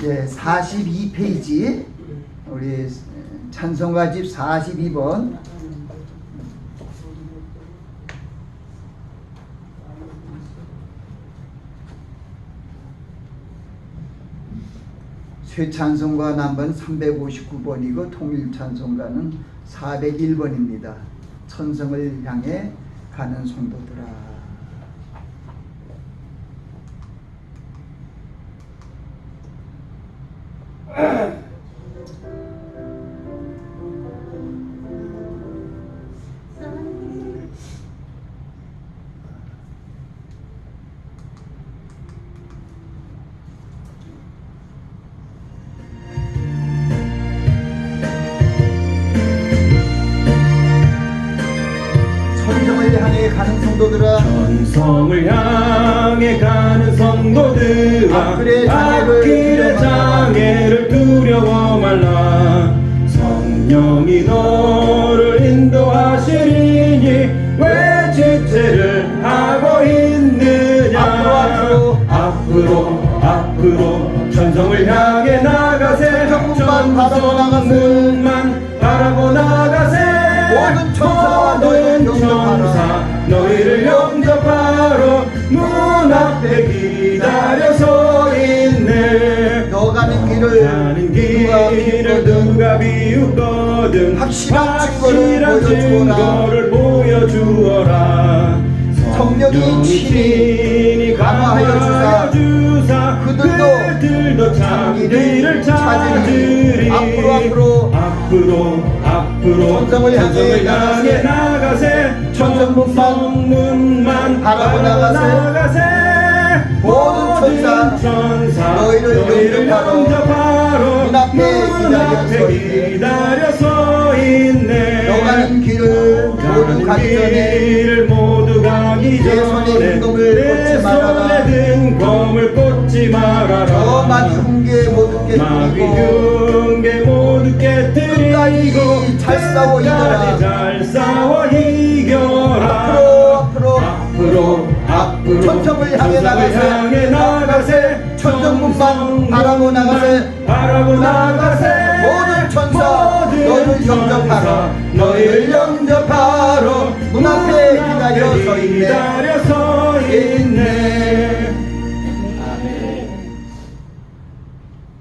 예, 42페이지 우리 찬송가집 42번 쇠찬송가 남번 359번이고 통일찬송가는 401번입니다. 천성을 향해 가는 성도들아. 천성을 향해 가는 성도들아. 천성을 향해 가는 성도들아. 앞길의 장애를 두려워 말라. 성령이 너를 인도하시리니 왜 지체를 하고 있느냐. 앞으로 천성을 향해 나가세. 천성문만 바라보 나가세. 모든 천사 너희를 영접하러 문 앞에 기다려서 있네. 너 가는 길을 누가 비웃거든 확실한 증거를 보여주어라. 성령이 친히 강화하여 주사 그들도 자기를 찾으리. 앞으로 천성을 향해 나가세. 천성문만 바라보 나가세. 모든 천사 너희를 영접하러 문 앞에 기다려서 있네. 너 가는 길을 모두 가기 전에 내 손에 든 검을 꽂지 말아라. 저 마귀 훈계 모두 깨뜨리고 잘 싸워 이겨라. 앞으로 천성을 향해 나가세. 천성문만 바라보 나가세. 모든 천사 너희를 영접하러 문 앞에 기다려서 있네. 아멘.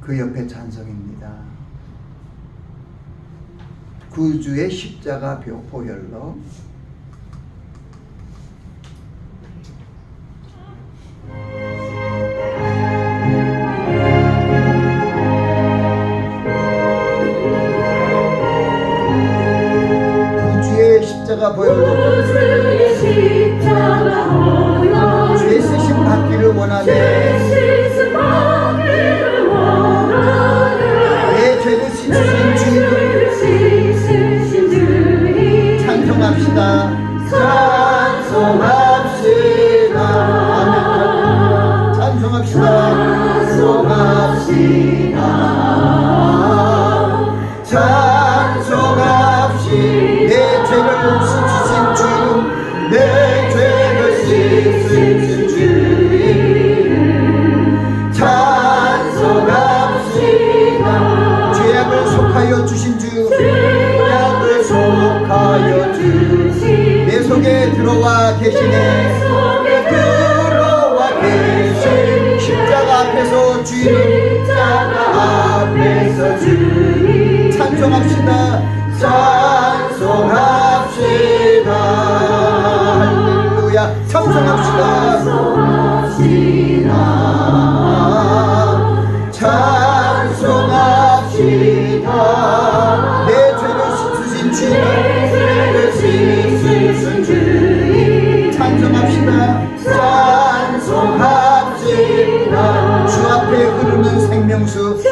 그 옆에 찬송입니다. 구주의 십자가 보혈로. 십자가 보혈로 죄 쓰심 받기를 원하네. 내 죄를 씻으신 주님 찬송합시다. 내 죄를 씻으신 주님, 내 죄를 씻으신 주님 찬송합시다. 죄악을 속하여 주신 주, 내 속에 들어와 계시네. 십자가 앞에서 주님, 찬송합시다. 할렐루야. 찬송합시다. 내 죄를 씻으신 주님 찬송합시다. 주 앞에 흐르는 생명수, 주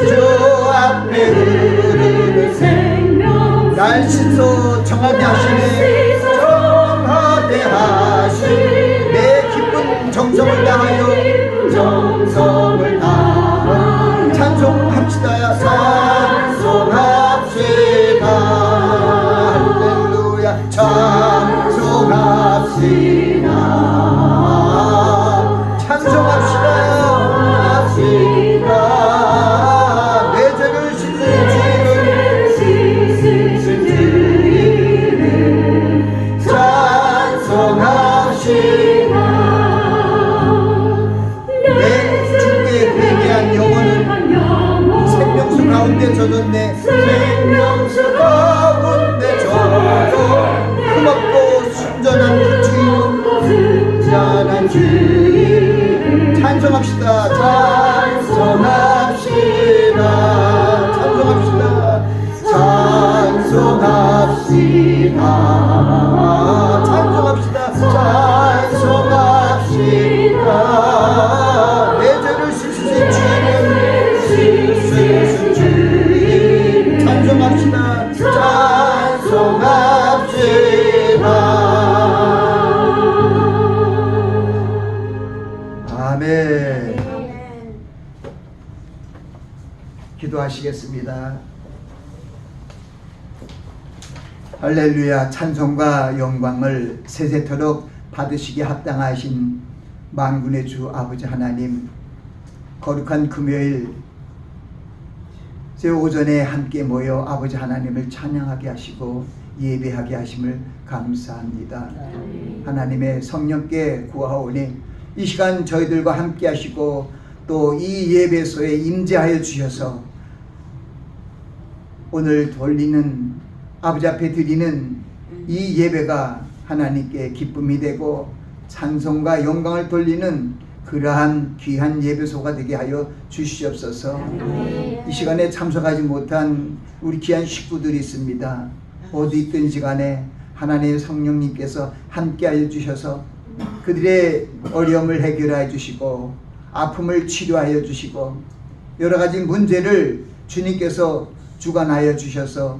앞에 흐르는 생명수 날 씻어 정하게 하시네. 내 기쁜 정성을 다하여 찬송합시다. 할렐루야. 찬송합시다. 찬송합시다. 찬송합시다. 찬송합시다. 찬송합시다. 찬송합시다. 내 죄를 씻으신 주님 찬송합시다. 찬송합시다. 아멘. 기도하시겠습니다. 할렐루야. 찬송과 영광을 세세토록 받으시기에 합당하신 만군의 주 아버지 하나님, 거룩한 금요일 새 오전에 함께 모여 아버지 하나님을 찬양하게 하시고 예배하게 하심을 감사합니다. 하나님의 성령께 구하오니 이 시간 저희들과 함께 하시고 또 이 예배소에 임재하여 주셔서 오늘 돌리는 아버지 앞에 드리는 이 예배가 하나님께 기쁨이 되고 찬송과 영광을 돌리는 그러한 귀한 예배소가 되게 하여 주시옵소서. 이 시간에 참석하지 못한 우리 귀한 식구들이 있습니다. 어디 있든 시간에 하나님의 성령님께서 함께하여 주셔서 그들의 어려움을 해결하여 주시고 아픔을 치료하여 주시고 여러 가지 문제를 주님께서 주관하여 주셔서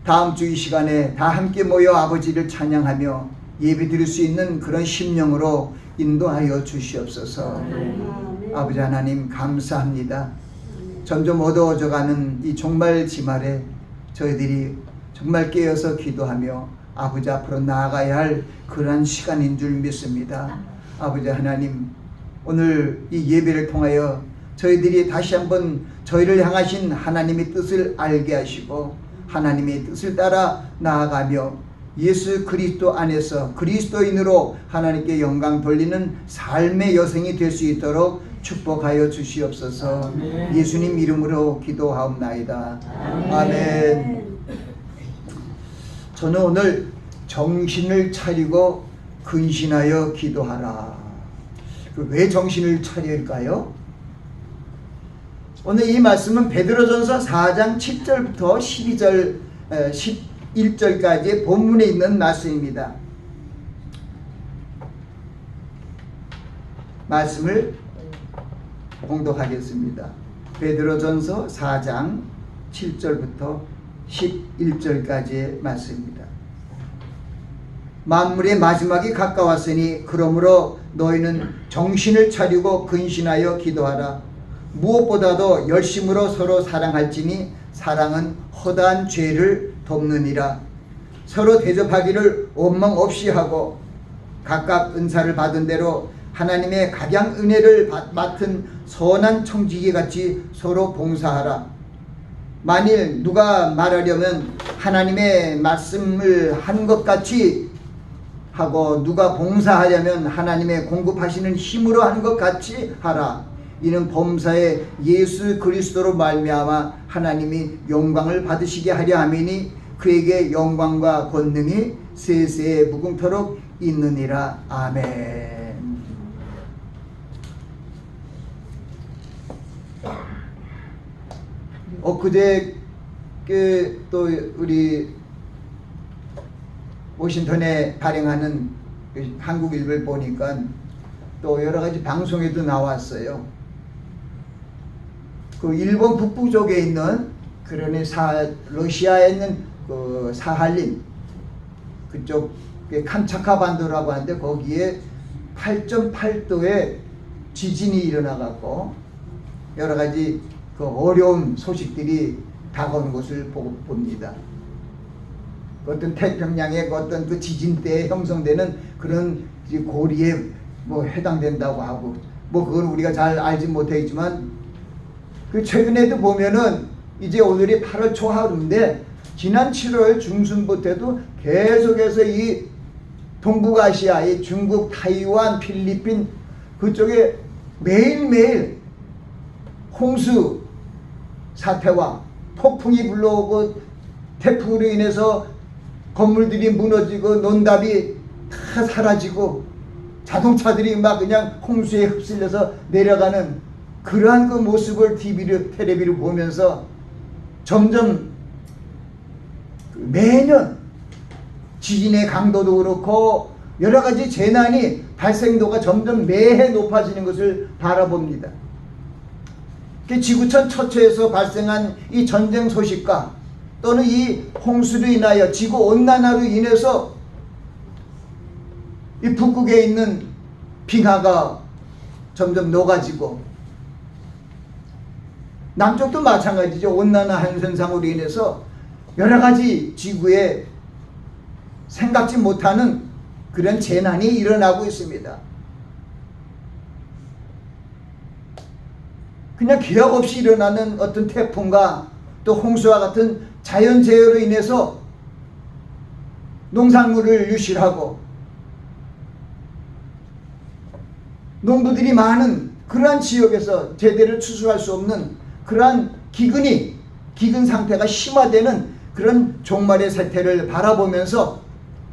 다음 주 이 시간에 다 함께 모여 아버지를 찬양하며 예배 드릴 수 있는 그런 심령으로 인도하여 주시옵소서. 아버지 하나님 감사합니다. 점점 어두워져가는 이 종말 지말에 저희들이 정말 깨어서 기도하며 아버지 앞으로 나아가야 할 그러한 시간인 줄 믿습니다. 아버지 하나님, 오늘 이 예배를 통하여 저희들이 다시 한번 저희를 향하신 하나님의 뜻을 알게 하시고 하나님의 뜻을 따라 나아가며 예수 그리스도 안에서 그리스도인으로 하나님께 영광 돌리는 삶의 여생이 될 수 있도록 축복하여 주시옵소서. 아멘. 예수님 이름으로 기도하옵나이다. 아멘. 저는 오늘 정신을 차리고 근신하여 기도하라. 왜 정신을 차려야 할까요? 오늘 이 말씀은 베드로전서 4장 7절부터 11절까지의 본문에 있는 말씀입니다. 말씀을 봉독하겠습니다. 베드로전서 4장 7절부터 11절까지의 말씀입니다. 만물의 마지막이 가까웠으니 그러므로 너희는 정신을 차리고 근신하여 기도하라. 무엇보다도 열심으로 서로 사랑할지니 사랑은 허다한 죄를 덮느니라. 서로 대접하기를 원망 없이 하고 각각 은사를 받은 대로 하나님의 각양 은혜를 맡은 선한 청지기같이 서로 봉사하라. 만일 누가 말하려면 하나님의 말씀을 한 것 같이 하고 누가 봉사하려면 하나님의 공급하시는 힘으로 한 것 같이 하라. 이는 범사에 예수 그리스도로 말미암아 하나님이 영광을 받으시게 하려 함이니 그에게 영광과 권능이 세세에 무궁토록 있느니라. 아멘. 엊그제 또 우리 워싱턴에 발행하는 한국일보를 보니까 또 여러 가지 방송에도 나왔어요. 그 일본 북부 쪽에 있는 그러니 러시아에 있는 그 사할린 그쪽 캄차카 반도라고 하는데 거기에 8.8도의 지진이 일어나갖고 여러 가지 그 어려운 소식들이 다가오는 것을 봅니다. 어떤 태평양의 어떤 그 지진 때에 형성되는 그런 고리에 뭐 해당된다고 하고 뭐 그건 우리가 잘 알지 못하지만 그 최근에도 보면은 이제 오늘이 8월 초하루인데 지난 7월 중순부터도 계속해서 이 동북아시아, 이 중국, 타이완, 필리핀 그쪽에 매일매일 홍수 사태와 폭풍이 불러오고 태풍으로 인해서 건물들이 무너지고 논답이 다 사라지고 자동차들이 막 그냥 홍수에 휩쓸려서 내려가는 그러한 그 모습을 텔레비를 보면서 점점 매년 지진의 강도도 그렇고 여러 가지 재난이 발생도가 점점 매해 높아지는 것을 바라봅니다. 지구촌 처처에서 발생한 이 전쟁 소식과 또는 이 홍수로 인하여 지구 온난화로 인해서 이 북극에 있는 빙하가 점점 녹아지고, 남쪽도 마찬가지죠. 온난화 현상으로 인해서 여러 가지 지구에 생각지 못하는 그런 재난이 일어나고 있습니다. 그냥 기약 없이 일어나는 어떤 태풍과 또 홍수와 같은 자연재해로 인해서 농산물을 유실하고 농부들이 많은 그러한 지역에서 제대로 추수할 수 없는 그러한 기근 상태가 심화되는 그런 종말의 세태를 바라보면서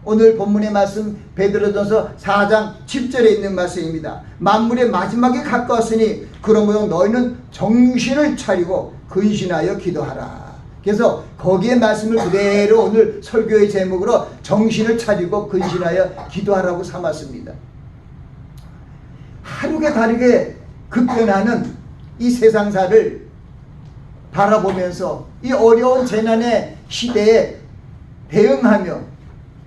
오늘 본문의 말씀 베드로전서 4장 7절에 있는 말씀입니다. 만물의 마지막에 가까웠으니 그러므로 너희는 정신을 차리고 근신하여 기도하라. 그래서 거기에 말씀을 그대로 오늘 설교의 제목으로 정신을 차리고 근신하여 기도하라고 삼았습니다. 하루가 다르게 급변하는 이 세상사를 바라보면서 이 어려운 재난의 시대에 대응하며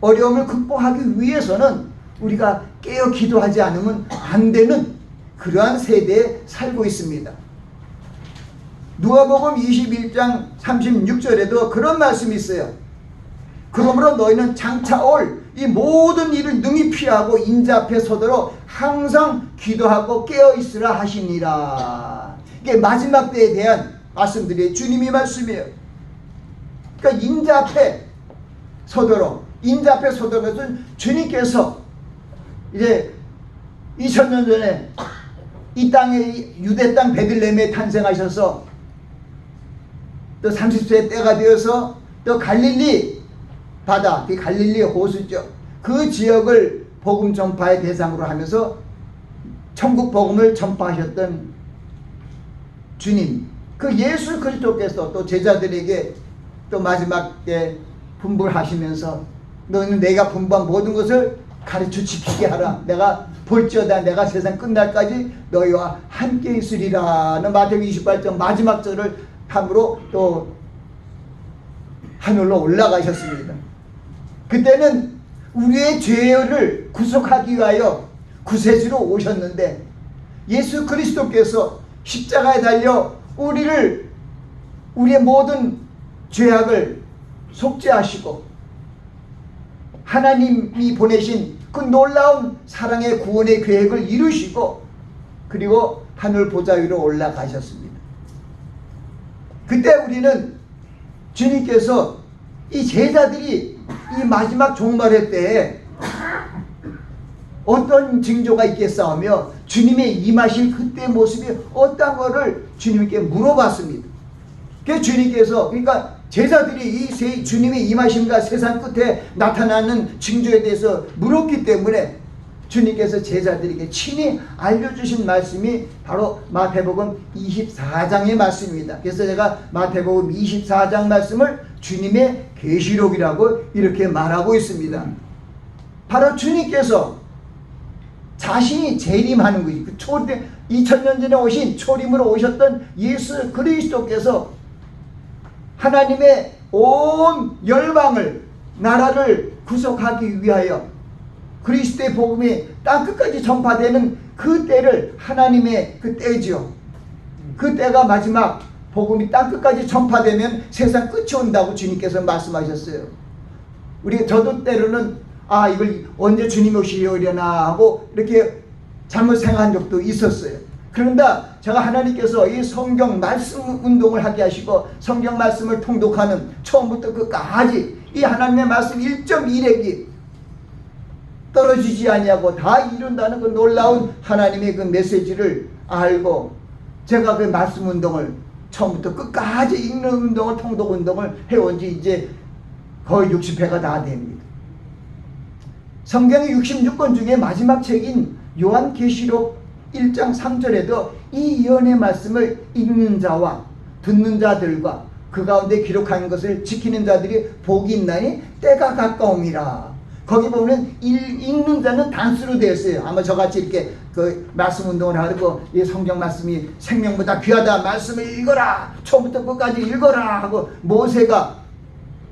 어려움을 극복하기 위해서는 우리가 깨어 기도하지 않으면 안 되는 그러한 세대에 살고 있습니다. 누가복음 21장 36절에도 그런 말씀이 있어요. 그러므로 너희는 장차 올 이 모든 일을 능히 피하고 인자 앞에 서도록 항상 기도하고 깨어 있으라 하시니라. 이게 마지막 때에 대한 말씀들이 주님이 말씀이에요. 그러니까 인자 앞에 서도록 것은 주님께서 이제 2000년 전에 이 땅에 유대 땅 베들레헴에 탄생하셔서 또 30세의 때가 되어서 또 갈릴리 바다, 그 갈릴리 호수죠. 그 지역을 복음 전파의 대상으로 하면서 천국 복음을 전파하셨던 주님, 그 예수 그리스도께서 또 제자들에게 또 마지막 때 분부하시면서 너는 내가 분부한 모든 것을 가르쳐 지키게 하라. 내가 볼지어다 내가 세상 끝날까지 너희와 함께 있으리라는 마태복음 28장 마지막 절을 함으로 또 하늘로 올라가셨습니다. 그때는 우리의 죄를 구속하기 위하여 구세주로 오셨는데 예수 그리스도께서 십자가에 달려 우리의 모든 죄악을 속죄하시고 하나님이 보내신 그 놀라운 사랑의 구원의 계획을 이루시고 그리고 하늘 보좌 위로 올라가셨습니다. 그때 우리는 주님께서 이 제자들이 이 마지막 종말의 때에 어떤 징조가 있겠사오며 주님의 임하실 그때 모습이 어떤 거를 주님께 물어봤습니다. 그래서 주님께서 그러니까 제자들이 이 주님의 임하심과 세상 끝에 나타나는 징조에 대해서 물었기 때문에 주님께서 제자들에게 친히 알려주신 말씀이 바로 마태복음 24장의 말씀입니다. 그래서 제가 마태복음 24장 말씀을 주님의 계시록이라고 이렇게 말하고 있습니다. 바로 주님께서 자신이 재림하는 거지. 2000년 전에 오신 초림으로 오셨던 예수 그리스도께서 하나님의 온 열방을 나라를 구속하기 위하여 그리스도의 복음이 땅끝까지 전파되는 그 때를 하나님의 그 때죠. 그 때가 마지막 복음이 땅끝까지 전파되면 세상 끝이 온다고 주님께서 말씀하셨어요. 저도 때로는 이걸 언제 주님이 오시려나 하고 이렇게 잘못 생각한 적도 있었어요. 그런데 제가 하나님께서 이 성경 말씀 운동을 하게 하시고 성경 말씀을 통독하는 처음부터 끝까지 이 하나님의 말씀 1.1핵이 떨어지지 아니하고 다 이룬다는 그 놀라운 하나님의 그 메시지를 알고 제가 그 말씀 운동을 처음부터 끝까지 읽는 운동을 통독 운동을 해온 지 이제 거의 60회가 다 됩니다. 성경의 66권 중에 마지막 책인 요한계시록 1장 3절에도 이 예언의 말씀을 읽는 자와 듣는 자들과 그 가운데 기록하는 것을 지키는 자들이 복이 있나니 때가 가까움이라. 거기 보면 읽는 자는 단수로 되어 있어요. 아마 저같이 이렇게 그 말씀 운동을 하고 이 성경 말씀이 생명보다 귀하다, 말씀을 읽어라, 처음부터 끝까지 읽어라 하고 모세가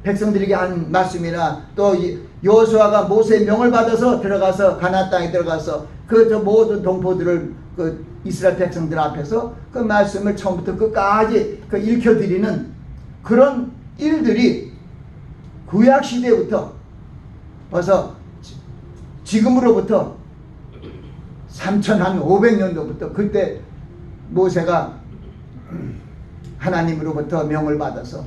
백성들에게 한 말씀이나 또 여호수아가 모세의 명을 받아서 들어가서 가나안 땅에 들어가서 그 모든 동포들을 그 이스라엘 백성들 앞에서 그 말씀을 처음부터 끝까지 그 읽혀드리는 그런 일들이 구약 시대부터 벌써 지금으로부터 3,500년도부터 그때 모세가 하나님으로부터 명을 받아서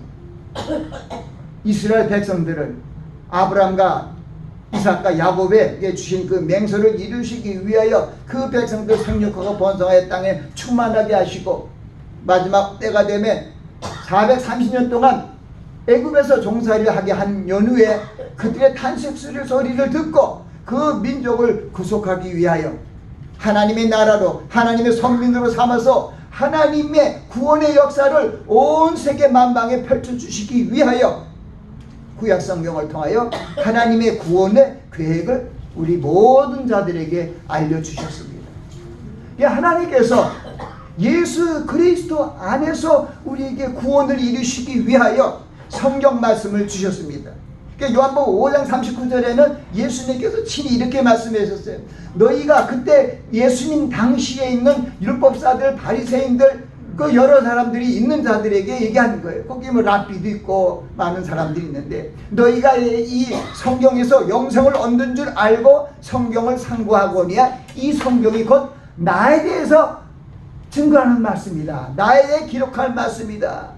이스라엘 백성들을 아브람과 이삭과 야곱에게 주신 그 맹세를 이루시기 위하여 그 백성들 생육하고 번성하여 땅에 충만하게 하시고 마지막 때가 되면 430년 동안 애굽에서 종살이를 하게 한 연후에 그들의 탄식 소리를 듣고 그 민족을 구속하기 위하여 하나님의 나라로 하나님의 성민으로 삼아서 하나님의 구원의 역사를 온 세계 만방에 펼쳐주시기 위하여 구약 성경을 통하여 하나님의 구원의 계획을 우리 모든 자들에게 알려주셨습니다. 하나님께서 예수 그리스도 안에서 우리에게 구원을 이루시기 위하여 성경 말씀을 주셨습니다. 요한복음 5장 39절에는 예수님께서 친히 이렇게 말씀하셨어요. 너희가 그때 예수님 당시에 있는 율법사들, 바리새인들, 그 여러 사람들이 있는 자들에게 얘기하는 거예요. 거기 뭐 랍비도 있고 많은 사람들이 있는데 너희가 이 성경에서 영생을 얻는 줄 알고 성경을 상고하거니와 이 성경이 곧 나에 대해서 증거하는 말씀이다. 나에 대해 기록할 말씀이다.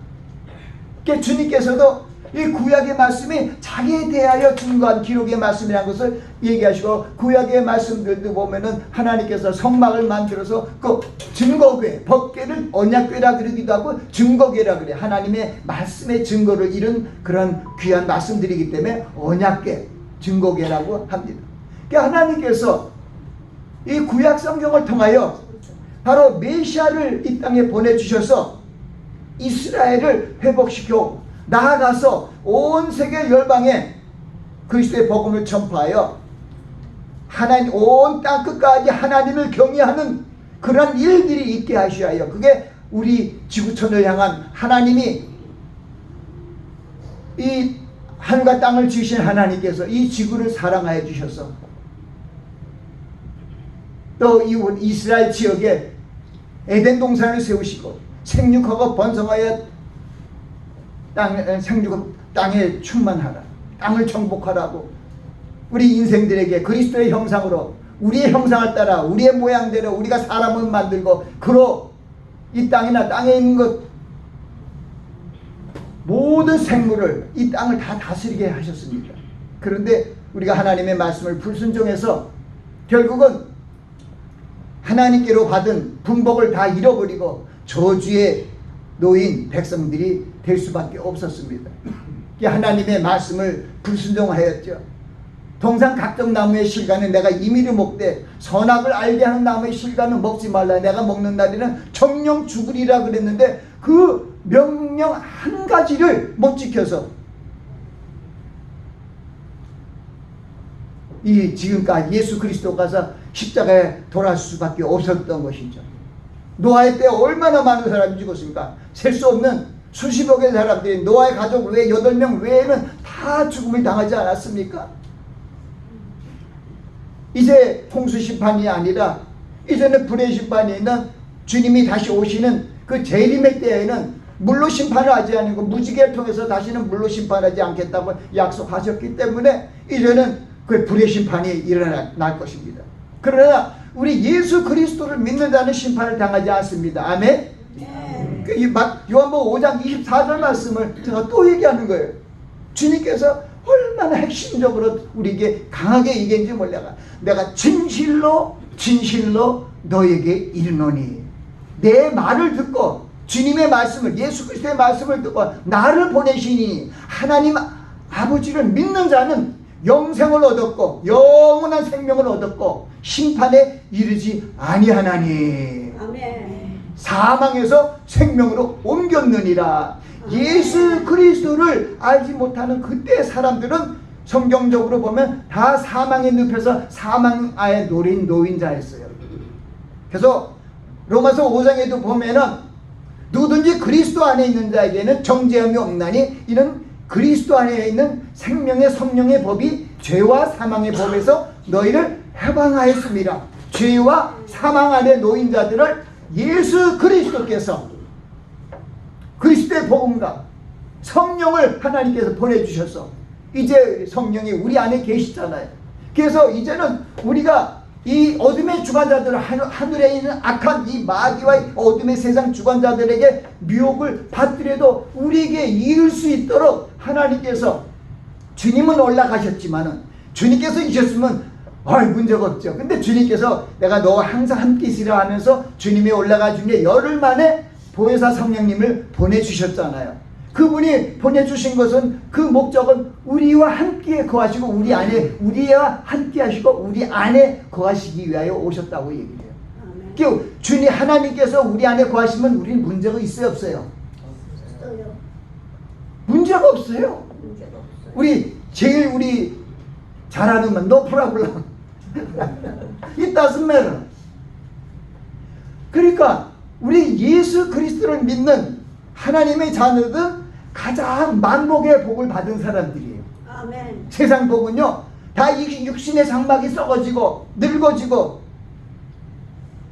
그러니까 주님께서도 이 구약의 말씀이 자기에 대하여 증거한 기록의 말씀이라는 것을 얘기하시고 구약의 말씀들도 보면은 하나님께서 성막을 만들어서 그 증거궤, 법궤를 언약궤라 그러기도 하고 증거궤라 그래. 하나님의 말씀의 증거를 이룬 그런 귀한 말씀들이기 때문에 언약궤, 증거궤라고 합니다. 그러니까 하나님께서 이 구약 성경을 통하여 바로 메시아를 이 땅에 보내주셔서 이스라엘을 회복시켜 나아가서 온 세계 열방에 그리스도의 복음을 전파하여 하나님 온 땅 끝까지 하나님을 경외하는 그런 일들이 있게 하시하여 그게 우리 지구촌을 향한 하나님이 이 하늘과 땅을 지으신 하나님께서 이 지구를 사랑하여 주셔서 또 이 이스라엘 지역에 에덴 동산을 세우시고 생육하고 번성하여 땅에 충만하라. 땅을 정복하라고 우리 인생들에게 그리스도의 형상으로 우리의 형상을 따라 우리의 모양대로 우리가 사람을 만들고 그로 이 땅이나 땅에 있는 것 모든 생물을 이 땅을 다 다스리게 하셨습니다. 그런데 우리가 하나님의 말씀을 불순종해서 결국은 하나님께로 받은 분복을 다 잃어버리고 저주의 노인 백성들이 될 수밖에 없었습니다. 하나님의 말씀을 불순종하였죠. 동산 각종 나무의 실과는 내가 임의로 먹되 선악을 알게 하는 나무의 실과는 먹지 말라. 내가 먹는 날에는 정령 죽으리라 그랬는데 그 명령 한 가지를 못 지켜서 이 지금까지 예수 그리스도가서 십자가에 돌아갈 수밖에 없었던 것이죠. 노아의 때 얼마나 많은 사람이 죽었습니까? 셀 수 없는 수십억의 사람들이 노아의 가족 외 8명 외에는 다 죽음을 당하지 않았습니까? 이제 홍수 심판이 아니라 이제는 불의 심판이 있는 주님이 다시 오시는 그 재림의 때에는 물로 심판을 하지 않고 무지개를 통해서 다시는 물로 심판하지 않겠다고 약속하셨기 때문에 이제는 그 불의 심판이 일어날 것입니다. 그러나 우리 예수 그리스도를 믿는 자는 심판을 당하지 않습니다. 아멘? 요한복음 5장 24절 말씀을 제가 또 얘기하는 거예요. 주님께서 얼마나 핵심적으로 우리에게 강하게 얘기했는지 몰라가 내가 진실로 너에게 이르노니 내 말을 듣고 주님의 말씀을 예수 그리스도의 말씀을 듣고 나를 보내시니 하나님 아버지를 믿는 자는 영생을 얻었고 영원한 생명을 얻었고 심판에 이르지 아니하나니 아멘. 사망에서 생명으로 옮겼느니라. 예수 그리스도를 알지 못하는 그때 사람들은 성경적으로 보면 다 사망의 늪에서 사망 아래 노인자였어요. 그래서 로마서 5장에도 보면은 누구든지 그리스도 안에 있는 자에게는 정죄함이 없나니 이는 그리스도 안에 있는 생명의 성령의 법이 죄와 사망의 법에서 너희를 해방하였습니다. 죄와 사망 안에 놓인 자들을 예수 그리스도께서 그리스도의 복음과 성령을 하나님께서 보내주셔서 이제 성령이 우리 안에 계시잖아요. 그래서 이제는 우리가 이 어둠의 주관자들, 하늘에 있는 악한 이 마귀와 어둠의 세상 주관자들에게 미혹을 받더라도 우리에게 이을 수 있도록 하나님께서, 주님은 올라가셨지만은 주님께서 있었으면 문제가 없죠. 근데 주님께서 내가 너와 항상 함께 있으라 하면서 주님이 올라가 중에 열흘 만에 보혜사 성령님을 보내주셨잖아요. 그분이 보내주신 것은, 그 목적은 우리와 함께 거하시고 우리와 함께 하시고 우리 안에 거하시기 위하여 오셨다고 얘기해요. 그 주님 하나님께서 우리 안에 거하시면 우리는 문제가 있어요, 없어요? 문제가 없어요. 우리 잘하는 건 no problem. It doesn't matter. 그러니까 우리 예수 그리스도를 믿는 하나님의 자녀들은 가장 만복의 복을 받은 사람들이에요. 아멘. 세상 복은요, 다 육신의 장막이 썩어지고 늙어지고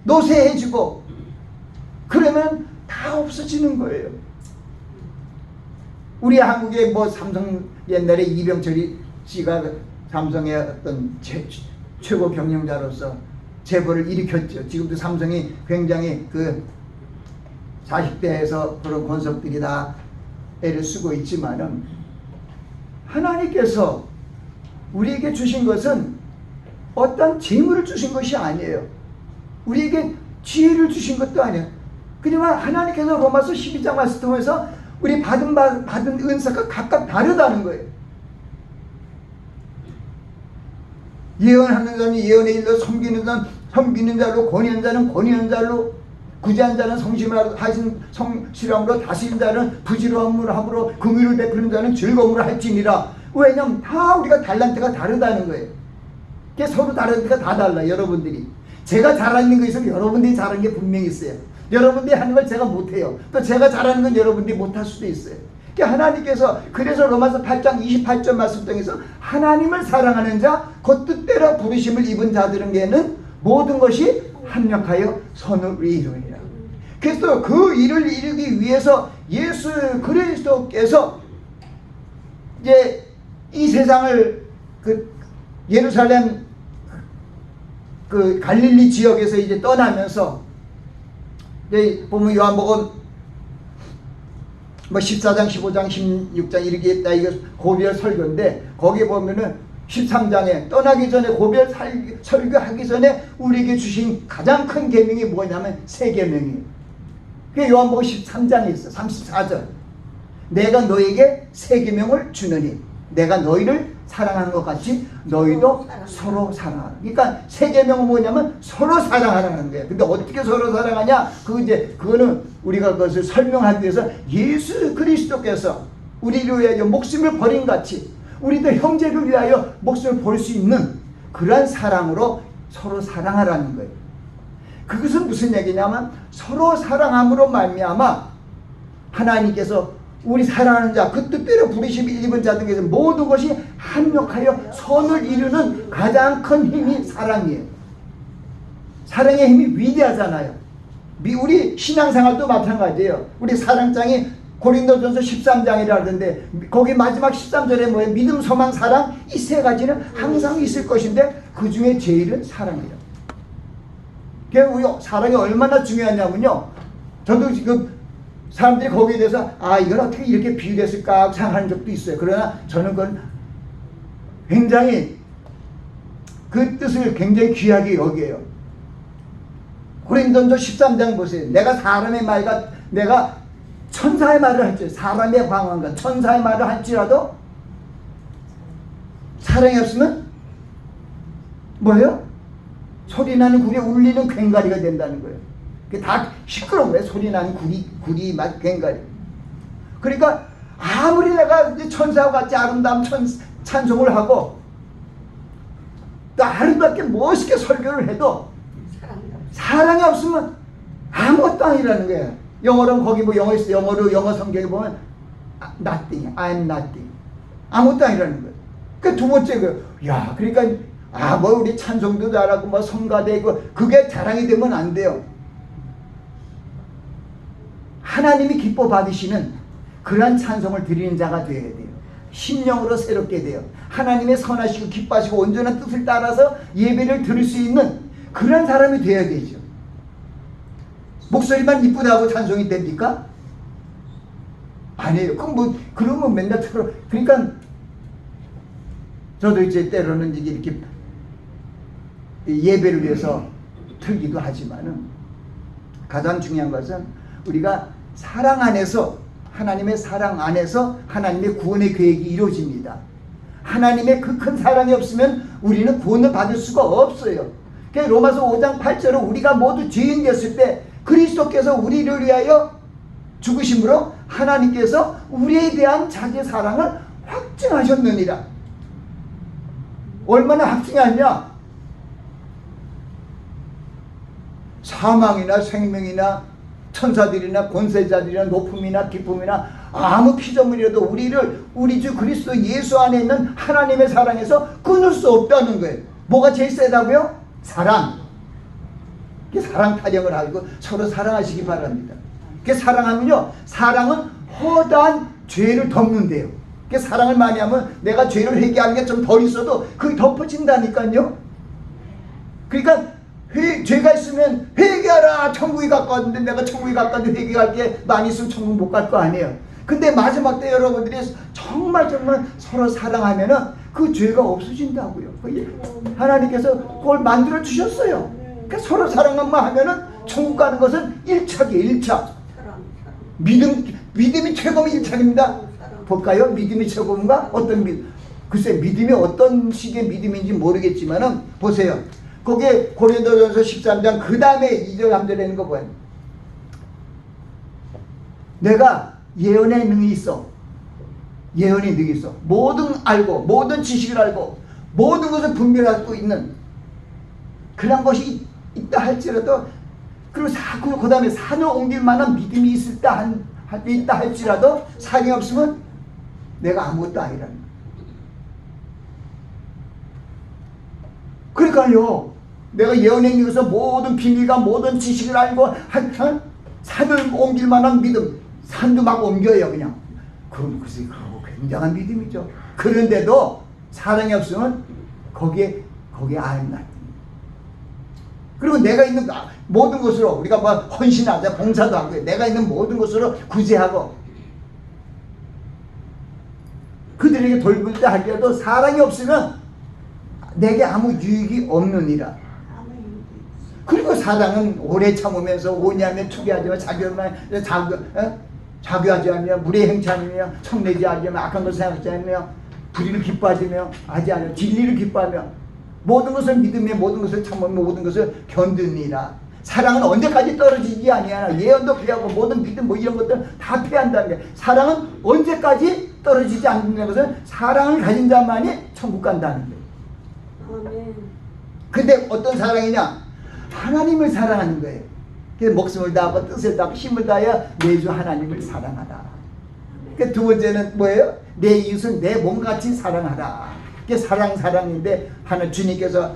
노쇠해지고 그러면 다 없어지는 거예요. 우리 한국의 삼성 옛날에 이병철 씨가 삼성의 어떤 최고 경영자로서 재벌을 일으켰죠. 지금도 삼성이 굉장히 40대에서 그런 권석들이 다 애를 쓰고 있지만은, 하나님께서 우리에게 주신 것은 어떤 재물을 주신 것이 아니에요. 우리에게 지혜를 주신 것도 아니에요. 그냥 하나님께서 로마서 12장 말씀 통해서 우리 받은 은사가 각각 다르다는 거예요. 예언하는 자는 예언의 일로, 섬기는 자는 섬기는 자로, 권위하는 자는 권위하는 자로, 구제한 자는 성실함으로, 다스린 자는 부지런함으로, 긍휼을 베푸는 자는 즐거움으로 할지니라. 왜냐하면 다 우리가 달란트가 다르다는 거예요. 서로 달란트가 다 달라요. 여러분들이 제가 잘하는 거 있으면 여러분들이 잘하는 게 분명히 있어요. 여러분들이 하는 걸 제가 못해요. 또 제가 잘하는 건 여러분들이 못할 수도 있어요. 하나님께서 그래서 로마서 8장 28절 말씀 통해서 하나님을 사랑하는 자, 곧 뜻대로 부르심을 입은 자들에게는 모든 것이 합력하여 선을 이루리라. 그래서 그 일을 이루기 위해서 예수 그리스도께서 이제 이 세상을 예루살렘 갈릴리 지역에서 이제 떠나면서, 이제 보면 요한복음 14장, 15장, 16장 이렇게 있다. 이거 고별 설교인데, 거기에 보면은 13장에 떠나기 전에 고별 설교하기 전에 우리에게 주신 가장 큰 계명이 뭐냐면 세 계명이에요. 그게 요한복음 13장에 있어. 34절. 내가 너에게 세 계명을 주느니 내가 너희를 사랑하는 것 같이 너희도 서로 사랑하라. 그러니까 세 계명은 뭐냐면 서로 사랑하라는 거예요. 근데 어떻게 서로 사랑하냐? 그거는 우리가 그것을 설명하기 위해서 예수 그리스도께서 우리를 위하여 목숨을 버린 같이 우리도 형제를 위하여 목숨을 버릴 수 있는 그러한 사랑으로 서로 사랑하라는 거예요. 그것은 무슨 얘기냐면, 서로 사랑함으로 말미암아 하나님께서 우리 사랑하는 자, 그 뜻대로 부르심을 입은 자들에게서 모든 것이 합력하여 선을 이루는 가장 큰 힘이 사랑이에요. 사랑의 힘이 위대하잖아요. 우리 신앙생활도 마찬가지예요. 우리 사랑장이 고린도전서 13장이라던데 거기 마지막 13절에 뭐예요? 믿음, 소망, 사랑, 이 세 가지는 항상 있을 것인데 그 중에 제일은 사랑이에요. 우리 사랑이 얼마나 중요하냐면요, 저도 지금 사람들이 거기에 대해서 이걸 어떻게 이렇게 비유했을까 생각하는 적도 있어요. 그러나 저는 그건 굉장히 그 뜻을 굉장히 귀하게 여겨요. 고린도전서 13장 보세요. 내가 천사의 말을 할지, 사람의 방언과 천사의 말을 할지라도 사랑이 없으면 뭐예요? 소리 나는 굴에 울리는 괭가리가 된다는 거예요. 그게 다 시끄러운 거예요. 소리 나는 굴이 막 괭가리. 그러니까 아무리 내가 이제 천사와 같이 아름다운 찬송을 하고 또 아름답게 멋있게 설교를 해도 사랑이 없으면 아무것도 아니라는 거예요. 영어로는 거기 뭐 영어 성경에 보면 nothing, I'm nothing. 아무것도 아니라는 거예요. 그 두 번째 그러니까 뭐 우리 찬송도 잘하고 뭐 성가대고 그게 자랑이 되면 안 돼요. 하나님이 기뻐 받으시는 그러한 찬송을 드리는 자가 되어야 돼요. 심령으로 새롭게 돼요. 하나님의 선하시고 기뻐하시고 온전한 뜻을 따라서 예배를 들을 수 있는 그런 사람이 되어야 되죠. 목소리만 이쁘다고 찬송이 됩니까? 아니에요. 그러면 맨날 틀어. 그러니까 저도 이제 때로는 이렇게 예배를 위해서 틀기도 하지만은 가장 중요한 것은 우리가 사랑 안에서, 하나님의 사랑 안에서 하나님의 구원의 계획이 이루어집니다. 하나님의 그 큰 사랑이 없으면 우리는 구원을 받을 수가 없어요. 로마서 5장 8절로 우리가 모두 죄인 됐을 때 그리스도께서 우리를 위하여 죽으심으로 하나님께서 우리에 대한 자기의 사랑을 확증하셨느니라. 얼마나 확증하냐? 사망이나 생명이나 천사들이나 권세자들이나 높음이나 기쁨이나 아무 피조물이라도 우리를 우리 주 그리스도 예수 안에 있는 하나님의 사랑에서 끊을 수 없다는 거예요. 뭐가 제일 세다고요? 사랑. 사랑 타령을 하고 서로 사랑하시기 바랍니다. 사랑하면요, 사랑은 허다한 죄를 덮는데요. 사랑을 많이 하면 내가 죄를 회개하는 게 좀 덜 있어도 그게 덮어진다니까요. 그러니까 죄가 있으면 회개하라. 천국이 가까웠는데 내가 천국이 가까운데 회개할 게 많이 있으면 천국 못 갈 거 아니에요. 근데 마지막 때 여러분들이 정말 서로 사랑하면은 그 죄가 없어진다고요. 하나님께서 그걸 만들어 주셨어요. 그러니까 서로 사랑만 하면은 천국 가는 것은 1차기예요. 1차. 믿음이 최고면 1차입니다. 볼까요? 믿음이 최고인가? 어떤 믿음? 글쎄, 믿음이 어떤 식의 믿음인지 모르겠지만은 보세요. 거기에 고린도전서 13장 그 다음에 2절 3절에 있는 거 뭐예요? 내가 예언의 능이 있어. 예언의 능이 있어. 모든 알고, 모든 지식을 알고, 모든 것을 분별하고 있는 그런 것이 있다 할지라도, 그리고 그 다음에 산을 옮길 만한 믿음이 있다 할지라도 산이 없으면 내가 아무것도 아니라는 거예요. 그러니까요, 내가 예언의 능에서 모든 비밀과 모든 지식을 알고 산을 옮길 만한 믿음, 산도 막 옮겨요 그냥. 그럼 글쎄 그거 굉장한 믿음이죠. 그런데도 사랑이 없으면 거기에 안 나. 그리고 내가 있는 모든 것으로 우리가 뭐 헌신하자, 봉사도 하고, 내가 있는 모든 것으로 구제하고 그들에게 돌보자 하더라도 사랑이 없으면 내게 아무 유익이 없느니라. 그리고 사랑은 오래 참으면서 온유하며 투기하지만 자교하지 않으며 물에 행차하며 성내지 않으며 악한 것을 생각하지 않으며 불의를 기뻐하지며 하지 않으며 진리를 기뻐하며 모든 것을 믿으며 모든 것을 참으며 모든 것을 견디니라. 사랑은 언제까지 떨어지지 아니하나. 예언도 피하고 모든 믿음 뭐 이런 것들 다 피한다는 게, 사랑은 언제까지 떨어지지 않는 것은 사랑을 가진 자만이 천국 간다는 거예요. 아멘. 근데 어떤 사랑이냐? 하나님을 사랑하는 거예요. 그래서 목숨을 다하고 뜻을 다하고 힘을 다하여 매주 하나님을 사랑하라. 그 두 번째는 뭐예요? 내 이웃은 내 몸같이 사랑하라. 그게 사랑인데 주님께서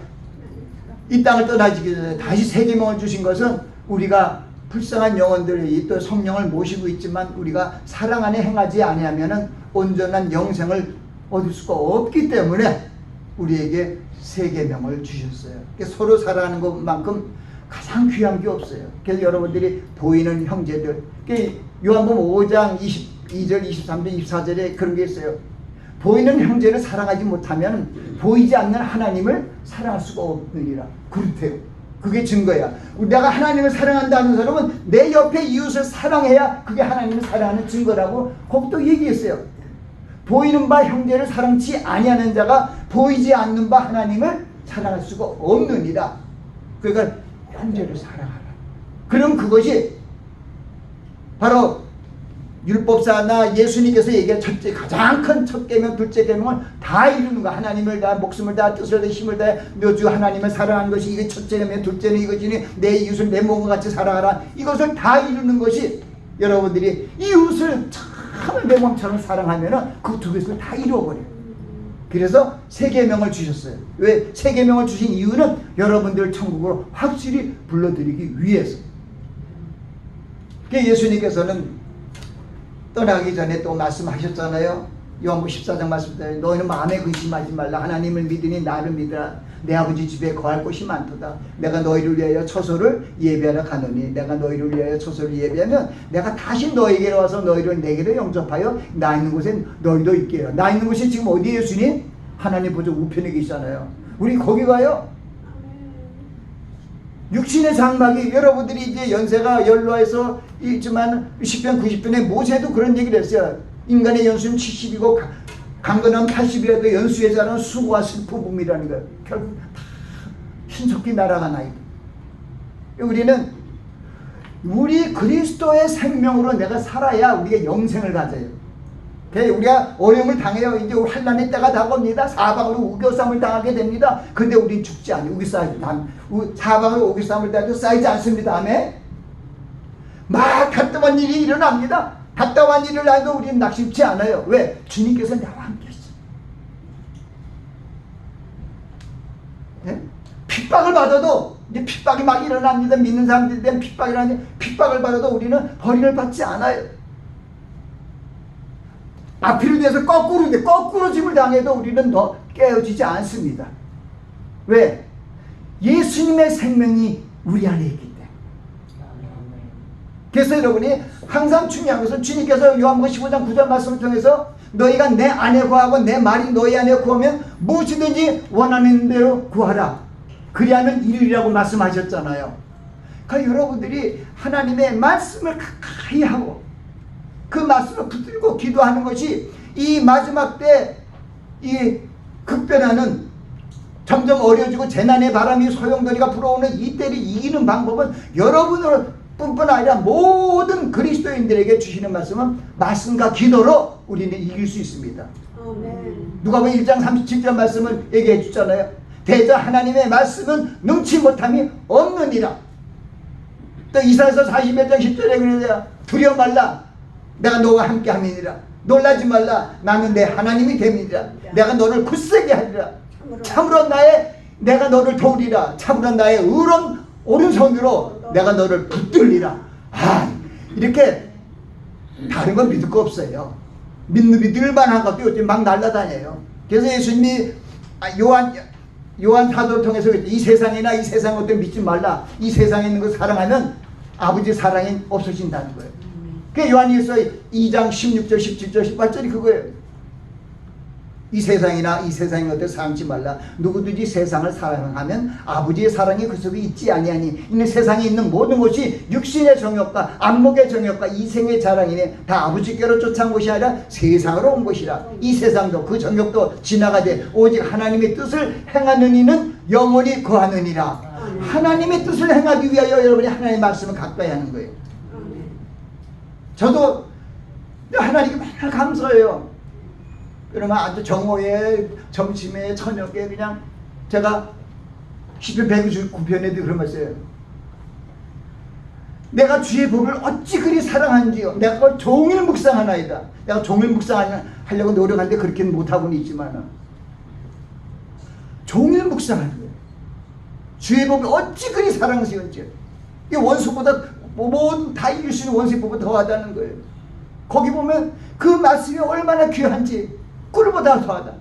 이 땅을 떠나시기 전에 다시 새 계명을 주신 것은 우리가 불쌍한 영혼들이 또 성령을 모시고 있지만 우리가 사랑 안에 행하지 아니하면은 온전한 영생을 얻을 수가 없기 때문에 우리에게 새 계명을 주셨어요. 서로 사랑하는 것만큼 가장 귀한 게 없어요. 그래서 여러분들이 보이는 형제들, 요한복음 5장 22절, 23절, 24절에 그런 게 있어요. 보이는 형제를 사랑하지 못하면 보이지 않는 하나님을 사랑할 수가 없느니라. 그렇대요. 그게 증거야. 내가 하나님을 사랑한다는 사람은 내 옆에 이웃을 사랑해야 그게 하나님을 사랑하는 증거라고 거기도 얘기했어요. 보이는 바 형제를 사랑치 아니하는 자가 보이지 않는 바 하나님을 사랑할 수가 없느니라. 그러니까 형제를 사랑하라. 그럼 그것이 바로 율법사나 예수님께서 얘기한 첫째, 가장 큰 첫 계명, 둘째 계명을 다 이루는 거. 하나님을 다, 목숨을 다, 뜻을 다, 힘을 다, 너 주 하나님을 사랑하는 것이 이게 첫째 계명, 둘째는 이것이니 내 이웃을 내 몸과 같이 사랑하라. 이것을 다 이루는 것이, 여러분들이 이웃을 참 내 몸처럼 사랑하면은 그 두 개를 다 이루어버려요. 그래서 세 계명을 주셨어요. 왜 세 계명을 주신 이유는 여러분들 천국으로 확실히 불러들이기 위해서. 예수님께서는 떠나기 전에 또 말씀하셨잖아요. 요한복음 14장 말씀대로 너희는 마음에 근심하지 말라. 하나님을 믿으니 나를 믿으라. 내 아버지 집에 거할 곳이 많도다. 내가 너희를 위하여 처소를 예비하러 가노니 내가 너희를 위하여 처소를 예비하면 내가 다시 너희에게로 와서 너희를 내게로 영접하여 나 있는 곳에 너희도 있게 해요. 나 있는 곳이 지금 어디에요, 주님? 하나님 보좌 우편에 계시잖아요. 우리 거기 가요. 육신의 장막이, 여러분들이 이제 연세가 연로해서 있지만 10편 90편에 모세도 그런 얘기를 했어요. 인간의 연수는 70이고 강건하면 80이라도 연수의 자는 수고와 슬픔이라는 거예요. 결국 다 신속히 날아가나이다. 우리는 우리 그리스도의 생명으로 내가 살아야 우리가 영생을 가져요. 우리가 어려움을 당해요. 이제 환난의 때가 다가옵니다. 사방으로 우겨쌈을 당하게 됩니다. 근데 우린 죽지 않아요. 사방으로 우겨쌈을 당해도 쌓이지 않습니다. 아멘. 막 답답한 일이 일어납니다. 답답한 일을 해도 우리는 낙심치 않아요. 왜? 주님께서 나와 함께 있어. 네? 핍박을 받아도, 이제 핍박이 막 일어납니다. 믿는 사람들에 대한 핍박이 일어나는데, 핍박을 받아도 우리는 버림을 받지 않아요. 앞뒤로 돼서 거꾸로 짐을 당해도 우리는 더 깨어지지 않습니다. 왜? 예수님의 생명이 우리 안에 있기 때문에. 그래서 여러분이 항상 중요한 것은 주님께서 요한복음 15장 9절 말씀을 통해서 너희가 내 안에 구하고 내 말이 너희 안에 구하면 무엇이든지 원하는 대로 구하라. 그리하면 이루리라고 말씀하셨잖아요. 그러니까 여러분들이 하나님의 말씀을 가까이 하고 그 말씀을 붙들고 기도하는 것이 이 마지막 때 이 급변하는, 점점 어려지고 재난의 바람이 소용돌이가 불어오는 이 때를 이기는 방법은 여러분을 뿐만 아니라 모든 그리스도인들에게 주시는 말씀은 말씀과 기도로 우리는 이길 수 있습니다. 누가복음 1장 37절 말씀을 얘기해 주잖아요. 대저 하나님의 말씀은 능치 못함이 없느니라. 또 이사야서 41장 10절에 그러세요. 두려워 말라. 내가 너와 함께 함이니라. 놀라지 말라. 나는 내 하나님이 됨이니라. 내가 너를 굳세게 하리라. 참으로 내가 너를 도우리라. 참으로 나의 의로운 오른손으로 내가 너를 붙들리라. 이렇게 다른 건 믿을 거 없어요. 믿을 만한 것도 요즘 막 날아다녀요. 그래서 예수님이 요한 사도를 통해서 이 세상이나 이 세상 것들 믿지 말라. 이 세상에 있는 거 사랑하면 아버지 사랑이 없어진다는 거예요. 그 요한일서 2장 16절 17절 18절이 그거예요. 이 세상이나 이 세상의 것들 사랑치 말라. 누구든지 세상을 사랑하면 아버지의 사랑이 그 속에 있지 아니하니 이는 세상에 있는 모든 것이 육신의 정욕과 안목의 정욕과 이생의 자랑이니 다 아버지께로 쫓아온 것이 아니라 세상으로 온 것이라. 이 세상도 그 정욕도 지나가되 오직 하나님의 뜻을 행하는 이는 영원히 거하느니라. 하나님의 뜻을 행하기 위하여 여러분이 하나님의 말씀을 가까이 하는 거예요. 저도 하나님께 맨날 감사해요. 그러면 아주 정오에 점심에 저녁에 그냥 제가 시편 129편에도 그런 말 써요. 내가 주의 법을 어찌 그리 사랑하는지요. 내가 그걸 종일 묵상하나이다. 내가 종일 묵상하려고 노력하는데 그렇게는 못하고는 있지만 종일 묵상하는 거예요. 주의 법을 어찌 그리 사랑하시는지요. 이 원수보다 모든 다 이길 수 있는 원수의 법보다 더하다는 거예요. 거기 보면 그 말씀이 얼마나 귀한지 꿀보다 더하다.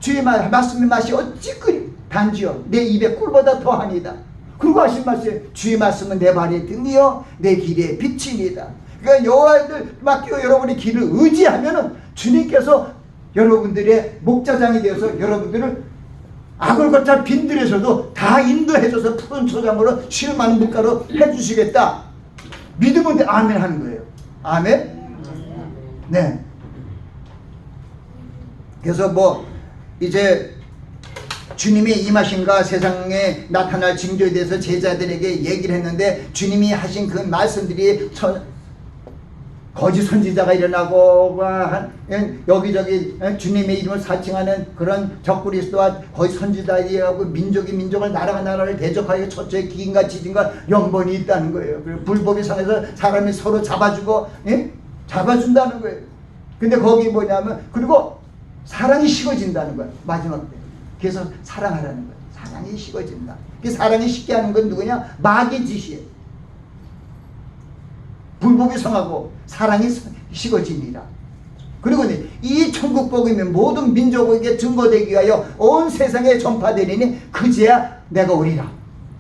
주의 말씀의 맛이 어찌 그리 단지요. 내 입에 꿀보다 더하니다. 그리고 하신 말씀, 주의 말씀은 내 발의 등이요 내 길의 빛이니다. 그러니까 여호와를 맡기고 여러분의 길을 의지하면은 주님께서 여러분들의 목자장이 되어서 여러분들을 악을 거쳐 빈들에서도 다 인도해줘서 푸른 초장으로 실 많은 물가로 해주시겠다. 믿으면 아멘 하는 거예요. 아멘? 네. 그래서 뭐 이제 주님이 임하신가 세상에 나타날 징조에 대해서 제자들에게 얘기를 했는데, 주님이 하신 그 말씀들이 거짓 선지자가 일어나고 여기저기 주님의 이름을 사칭하는 그런 적그리스도와 거짓 선지자이라고 민족이 민족을 나라가 나라를 대적하여 처처에 기인과 지진과 영번이 있다는 거예요. 그리고 불법의 상에서 사람이 서로 잡아주고 잡아준다는 거예요. 근데 거기 뭐냐면, 그리고 사랑이 식어진다는 거예요. 마지막 때. 그래서 사랑하라는 거예요. 사랑이 식어진다. 그 사랑이 식게 하는 건 누구냐? 마귀의 짓이에요. 불법이 성하고 사랑이 식어지니라. 그리고 이 천국 복음이 모든 민족에게 증거되기 위하여 온 세상에 전파되리니 그제야 내가 오리라.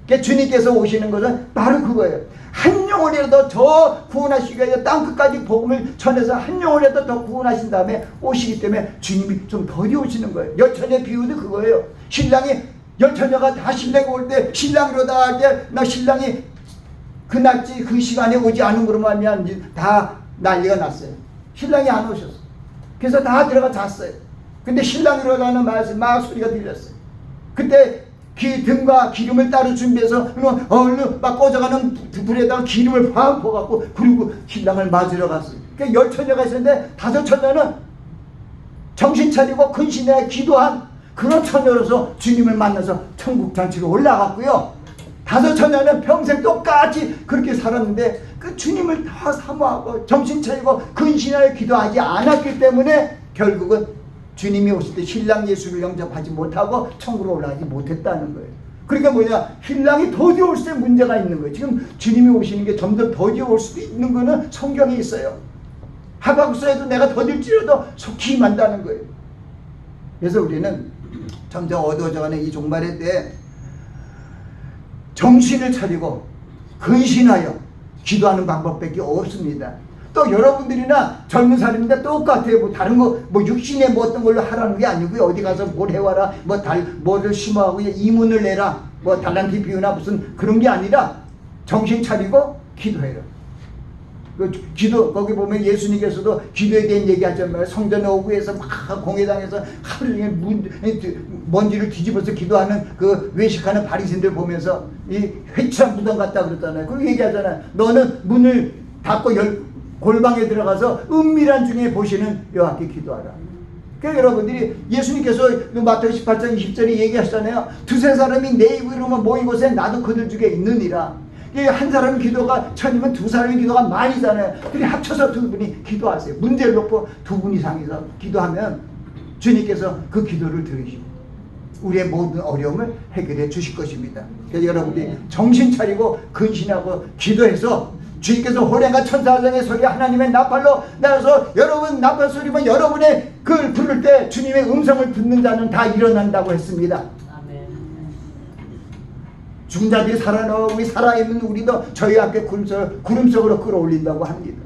그러니까 주님께서 오시는 것은 바로 그거예요. 한 영혼이라도 더 구원하시기 위하여 땅끝까지 복음을 전해서 한 영혼이라도 더 구원하신 다음에 오시기 때문에 주님이 좀 더디 오시는 거예요. 여처녀 비유도 그거예요. 신랑이, 여처녀가 다 신랑이 올 때 신랑이로다 할 때 나 신랑이 그 날짜 그 시간에 오지 않은 것으로 말미암아 다 난리가 났어요. 신랑이 안 오셨어. 그래서 다 들어가 잤어요. 근데 신랑이로다는 말씀 막 소리가 들렸어요. 그때 등과 기름을 따로 준비해서 얼른 막 꺼져가는 불에다가 기름을 팍 부어갖고 그리고 신랑을 맞으러 갔어요. 그러니까 10처녀가 있었는데 5처녀는 정신 차리고 근신에 기도한 그런 처녀로서 주님을 만나서 천국 잔치로 올라갔고요. 5처녀는 평생 똑같이 그렇게 살았는데 그 주님을 다 사모하고 정신 차리고 근신하여 기도하지 않았기 때문에 결국은 주님이 오실 때 신랑 예수를 영접하지 못하고 천국으로 올라가지 못했다는 거예요. 그러니까 뭐냐, 신랑이 더디 올 때 문제가 있는 거예요. 지금 주님이 오시는 게 점점 더디 올 수도 있는 거는 성경에 있어요. 하박국서에도 내가 더딜지라도 속히 임한다는 거예요. 그래서 우리는 점점 어두워져가는 이 종말의 때에 정신을 차리고 근신하여 기도하는 방법밖에 없습니다. 또 여러분들이나 젊은 사람인데 똑같아요. 뭐 다른 거, 뭐 육신에 뭐 어떤 걸로 하라는 게 아니고요. 어디 가서 뭘 해와라, 뭐를 심어하고 이문을 내라, 뭐 달란트 비우나 무슨 그런 게 아니라 정신 차리고 기도해라. 그 기도, 거기 보면 예수님께서도 기도에 대한 얘기 하잖아요. 성전 오구에서 막 공회당에서 하루 종일 먼지를 뒤집어서 기도하는 그 외식하는 바리새인들 보면서 이 회칠한 무덤 같다 그랬잖아요. 그리고 얘기하잖아요. 너는 문을 닫고 골방에 들어가서 은밀한 중에 보시는 여호와께 기도하라. 그러니까 여러분들이 예수님께서 마태복음 18장 20절에 얘기하시잖아요. 두세 사람이 내 이름으로 모인 곳에 나도 그들 중에 있느니라. 한 사람의 기도가 천이면 두 사람의 기도가 만이잖아요. 그래 합쳐서 두 분이 기도하세요. 문제를 놓고 두 분 이상이서 기도하면 주님께서 그 기도를 들으시고 우리의 모든 어려움을 해결해 주실 것입니다. 그래서 여러분들이 정신 차리고 근신하고 기도해서 주님께서 호련과 천사장의 소리 하나님의 나팔로 나가서 여러분 나팔 소리면 여러분의 그걸 부를 때 주님의 음성을 듣는 자는 다 일어난다고 했습니다. 죽은 자들이 살아나고 우리 살아있는 우리도 저희 앞에 구름 속으로 끌어올린다고 합니다.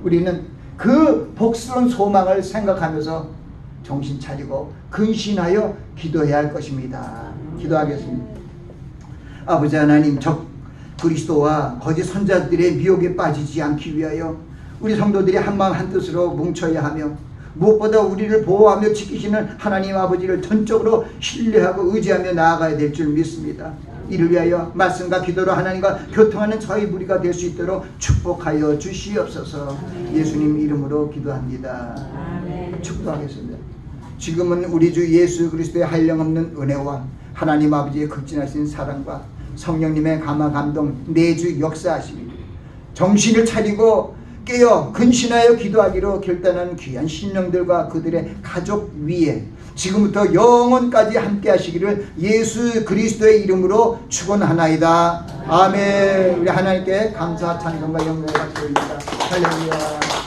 우리는 그 복스러운 소망을 생각하면서 정신 차리고 근신하여 기도해야 할 것입니다. 기도하겠습니다. 아버지 하나님, 그리스도와 거짓 선자들의 미혹에 빠지지 않기 위하여 우리 성도들이 한마음 한뜻으로 뭉쳐야 하며 무엇보다 우리를 보호하며 지키시는 하나님 아버지를 전적으로 신뢰하고 의지하며 나아가야 될 줄 믿습니다. 이를 위하여 말씀과 기도로 하나님과 교통하는 저희 무리가 될 수 있도록 축복하여 주시옵소서. 예수님 이름으로 기도합니다. 축도하겠습니다. 지금은 우리 주 예수 그리스도의 한량없는 은혜와 하나님 아버지의 극진하신 사랑과 성령님의 감화 감동 내주 역사하시니 정신을 차리고 깨어 근신하여 기도하기로 결단한 귀한 신령들과 그들의 가족 위에 지금부터 영원까지 함께 하시기를 예수 그리스도의 이름으로 축원하나이다. 아멘. 우리 하나님께 감사 찬송과 영광을 받습니다. 할렐루야.